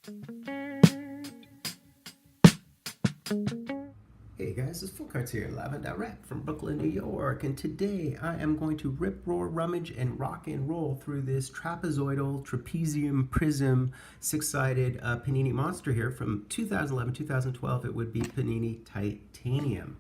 Hey guys, it's Full Cards here, live and direct from Brooklyn, New York, and today I am going to rip, roar, rummage, and rock and roll through this trapezoidal, trapezium, prism, six-sided Panini monster here from 2011-2012. It would be Panini Titanium.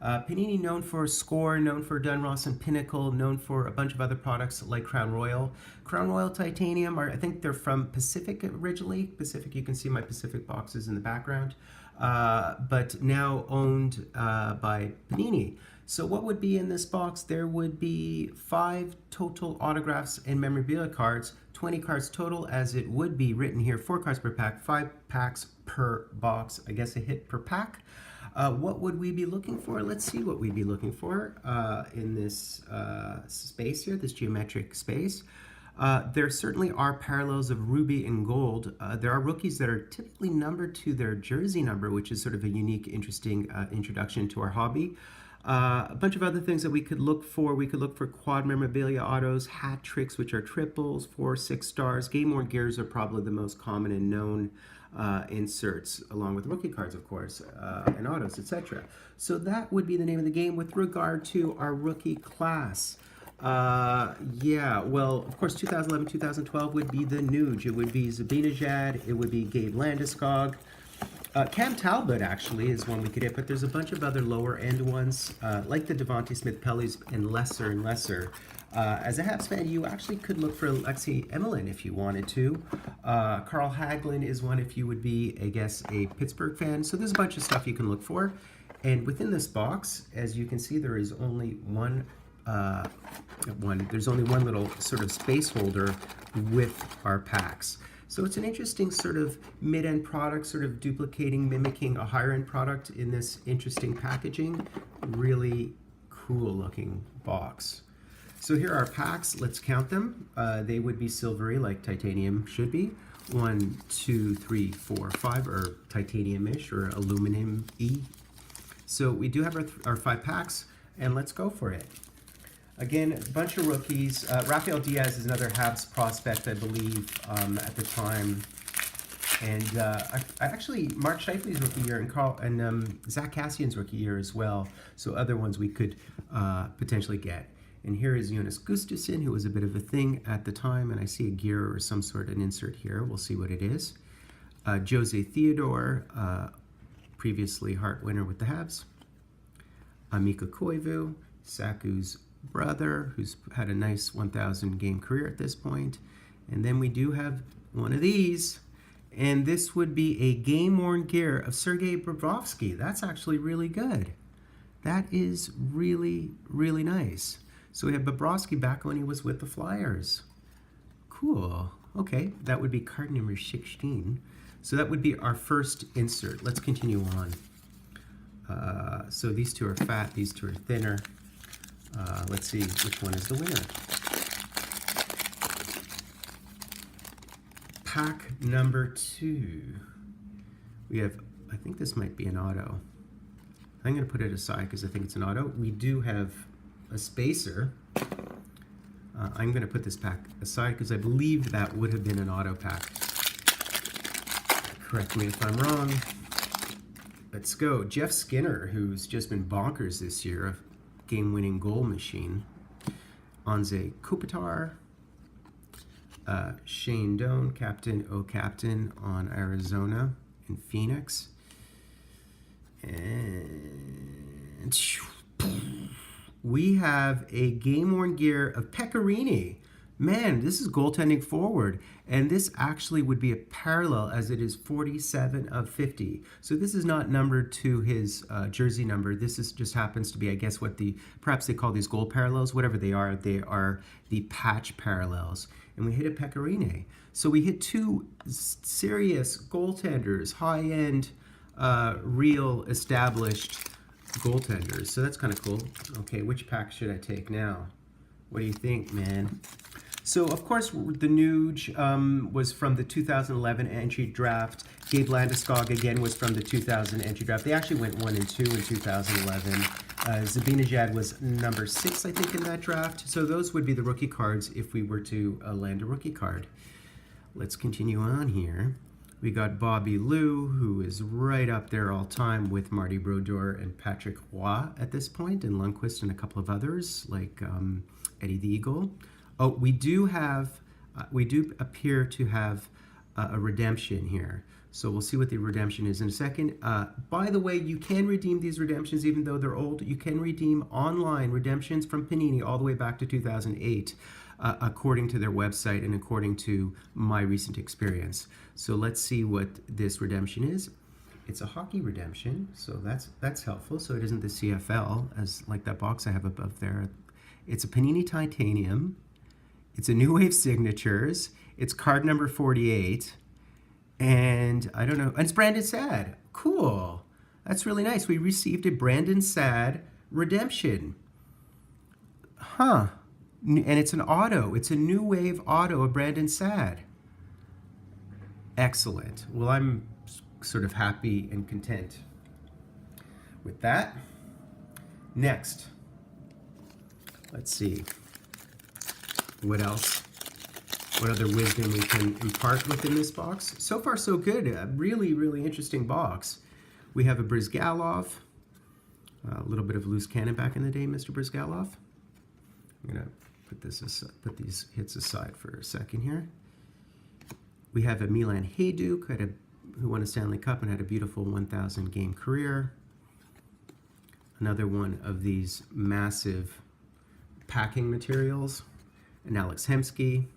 Panini known for Score, known for Dunross and Pinnacle, known for a bunch of other products like Crown Royal. Crown Royal Titanium, I think they're from Pacific originally. Pacific, you can see my Pacific boxes in the background. But now owned by Panini. So what would be in this box? There would be 5 total autographs and memorabilia cards, 20 cards total, as it would be written here, 4 cards per pack, 5 packs per box, I guess a hit per pack. What would we be looking for? Let's see what we'd be looking for in this space here, this geometric space. There certainly are parallels of ruby and gold. There are rookies that are typically numbered to their jersey number, which is sort of a unique, interesting introduction to our hobby. A bunch of other things that we could look for. We could look for quad memorabilia autos, hat tricks, which are triples, 4, 6 stars. Game-worn gears are probably the most common and known inserts, along with rookie cards, of course, and autos, etc. So that would be the name of the game with regard to our rookie class. Yeah, well, of course, 2011-2012 would be the Nuge. It would be Zibanejad. It would be Gabe Landeskog. Cam Talbot, actually, is one we could hit, but there's a bunch of other lower-end ones, like the Devontae Smith-Pellies, and lesser. As a Habs fan, you actually could look for Alexei Emelin if you wanted to. Carl Hagelin is one if you would be, I guess, a Pittsburgh fan. So there's a bunch of stuff you can look for. And within this box, as you can see, there is only there's only one little sort of space holder with our packs. So it's an interesting sort of mid-end product, sort of duplicating, mimicking a higher-end product in this interesting packaging. Really cool looking box. So here are our packs. Let's count them. They would be silvery like titanium should be. 1, 2, 3, 4, 5, or titanium-ish or aluminum-y. So we do have our 5 packs, and let's go for it. Again, a bunch of rookies. Rafael Diaz is another Habs prospect, I believe, at the time. And actually, Mark Scheifele's rookie year and Zach Cassian's rookie year as well. So other ones we could potentially get. And here is Jonas Gustafsson, who was a bit of a thing at the time. And I see a gear or some sort of an insert here. We'll see what it is. Jose Theodore, previously Hart winner with the Habs. Mika Koivu, Saku's brother, who's had a nice 1,000 game career at this point. And then we do have one of these, and this would be a game-worn gear of Sergei Bobrovsky. That's actually really good. That is really, really nice. So we have Bobrovsky back when he was with the Flyers. Cool. Okay, that would be card number 16. So that would be our first insert. Let's continue on. So these two are fat, these two are thinner. Let's see which one is the winner. Pack number 2. We have, I think this might be an auto. I'm going to put it aside because I think it's an auto. We do have a spacer. I'm going to put this pack aside because I believe that would have been an auto pack. Correct me if I'm wrong. Let's go. Jeff Skinner, who's just been bonkers this year, a game-winning goal machine. Anze Kopitar. Shane Doan, Captain on Arizona and Phoenix. And we have a game-worn gear of Pecorini. Man, this is goaltending forward. And this actually would be a parallel as it is 47 of 50. So this is not numbered to his jersey number. This is just happens to be, I guess, what perhaps they call these goal parallels. Whatever they are the patch parallels. And we hit a Pecorini. So we hit 2 serious goaltenders, high-end, real established goaltenders. So that's kind of cool. Okay, which pack should I take now? What do you think, man? So, of course, the Nuge was from the 2011 entry draft. Gabe Landeskog, again, was from the 2000 entry draft. They actually went 1 and 2 in 2011. Zibanejad was number 6, I think, in that draft. So those would be the rookie cards if we were to land a rookie card. Let's continue on here. We got Bobby Lou, who is right up there all time with Marty Brodeur and Patrick Roy at this point, and Lundqvist and a couple of others like Eddie the Eagle. Oh, we do appear to have a redemption here. So we'll see what the redemption is in a second. By the way, you can redeem these redemptions even though they're old. You can redeem online redemptions from Panini all the way back to 2008, according to their website and according to my recent experience. So let's see what this redemption is. It's a hockey redemption, so that's helpful. So it isn't the CFL, as like that box I have above there. It's a Panini Titanium. It's a New Wave Signatures. It's card number 48. And I don't know, and it's Brandon Saad. Cool. That's really nice. We received a Brandon Saad redemption. Huh. And it's an auto. It's a New Wave auto of Brandon Saad. Excellent. Well, I'm sort of happy and content with that. Next, let's see what else. What other wisdom we can impart within this box. So far, so good. A really, really interesting box. We have a Brizgalov. A little bit of loose cannon back in the day, Mr. Brizgalov. I'm going to put these hits aside for a second here. We have a Milan Hajduk, who won a Stanley Cup and had a beautiful 1,000 game career. Another one of these massive packing materials. An Alex Hemsky.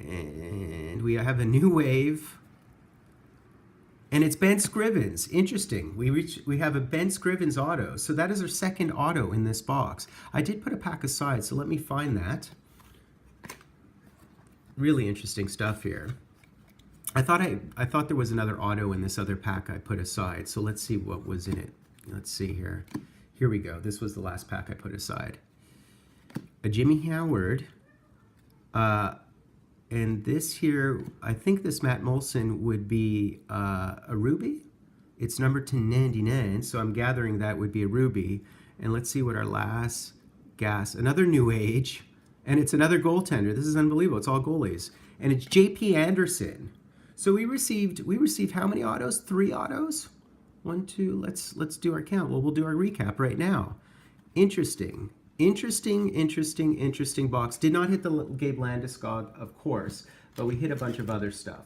And we have a New Wave, and it's Ben Scrivens. Interesting. We have a Ben Scrivens auto. So that is our second auto in this box. I did put a pack aside, so let me find that. Really interesting stuff here. I thought there was another auto in this other pack I put aside. So let's see what was in it. Let's see here. Here we go. This was the last pack I put aside. A Jimmy Howard. And this here, I think this Matt Molson would be a Ruby. It's number 1099, so I'm gathering that would be a Ruby. And let's see what our last gas, another New Age, and it's another goaltender. This is unbelievable. It's all goalies. And it's J.P. Anderson. So we received how many autos? 3 autos? 1, 2, let's do our count. Well, we'll do our recap right now. Interesting. Interesting box. Did not hit the Gabe Landeskog, of course, but we hit a bunch of other stuff.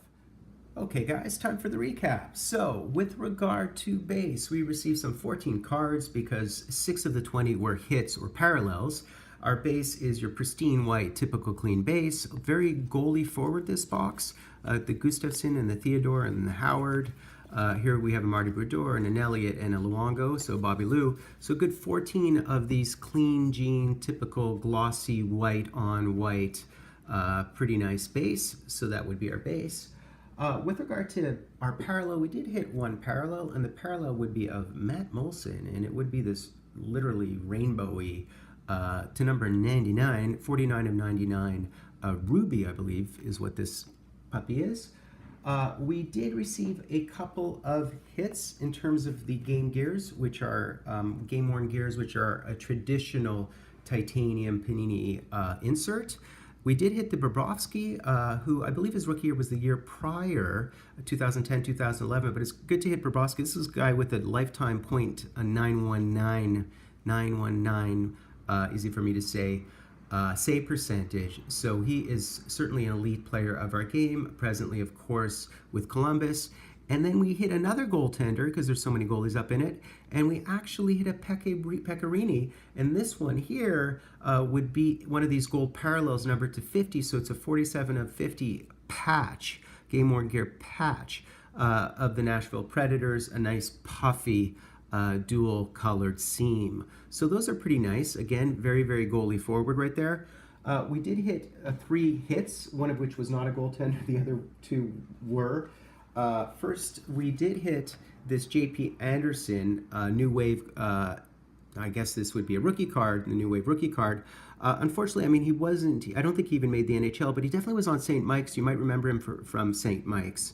Okay, guys, time for the recap. So, with regard to base, we received some 14 cards because 6 of the 20 were hits or parallels. Our base is your pristine white, typical clean base. Very goalie forward, this box. The Gustafsson and the Theodore and the Howard. Here we have a Marty Brodeur and an Elliott and a Luongo, so Bobby Lou. So good 14 of these clean jean, typical glossy white on white, pretty nice base. So that would be our base. With regard to our parallel, we did hit one parallel, and the parallel would be of Matt Molson, and it would be this literally rainbowy to number 99, 49 of 99. Ruby, I believe, is what this puppy is. We did receive a couple of hits in terms of the game gears, which are game-worn gears, which are a traditional titanium Panini insert. We did hit the Bobrovsky, who I believe his rookie year was the year prior, 2010, 2011, but it's good to hit Bobrovsky. This is a guy with a lifetime point, a 919, easy for me to say, save percentage. So he is certainly an elite player of our game, presently, of course, with Columbus. And then we hit another goaltender, because there's so many goalies up in it, and we actually hit a Pecorini, and this one here would be one of these gold parallels numbered to 50, so it's a 47 of 50 patch, game-worn gear patch of the Nashville Predators, a nice puffy dual-colored seam. So those are pretty nice. Again, very, very goalie forward right there. We did hit 3 hits, one of which was not a goaltender, the other 2 were. First, we did hit this J.P. Anderson New Wave, I guess this would be a rookie card, the New Wave rookie card. Unfortunately, I mean, I don't think he even made the NHL, but he definitely was on St. Mike's. You might remember him from St. Mike's.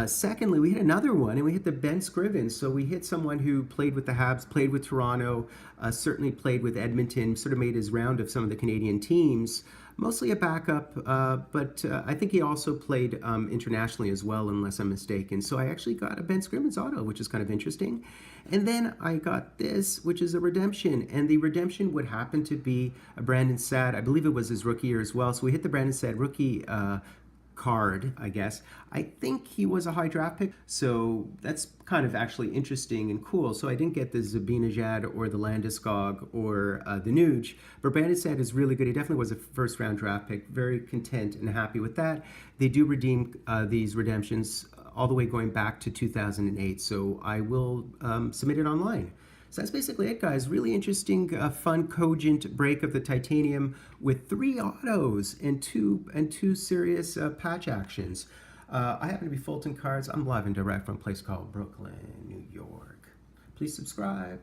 Secondly, we hit another one, and we hit the Ben Scrivens. So we hit someone who played with the Habs, played with Toronto, certainly played with Edmonton, sort of made his round of some of the Canadian teams. mostly a backup, but I think he also played internationally as well, unless I'm mistaken. So I actually got a Ben Scrimmons auto, which is kind of interesting. And then I got this, which is a redemption, and the redemption would happen to be a Brandon Saad. I believe it was his rookie year as well. So we hit the Brandon Saad rookie card, I guess. I think he was a high draft pick, so that's kind of actually interesting and cool. So I didn't get the Zibanejad or the Landeskog or the Nuge, but Brandon Saad is really good. He definitely was a first round draft pick. Very content and happy with that. They do redeem these redemptions all the way going back to 2008, so I will submit it online. So that's basically it, guys. Really interesting, fun, cogent break of the titanium with 3 autos and two serious patch actions. I happen to be Fulton Cards. I'm live and direct from a place called Brooklyn, New York. Please subscribe.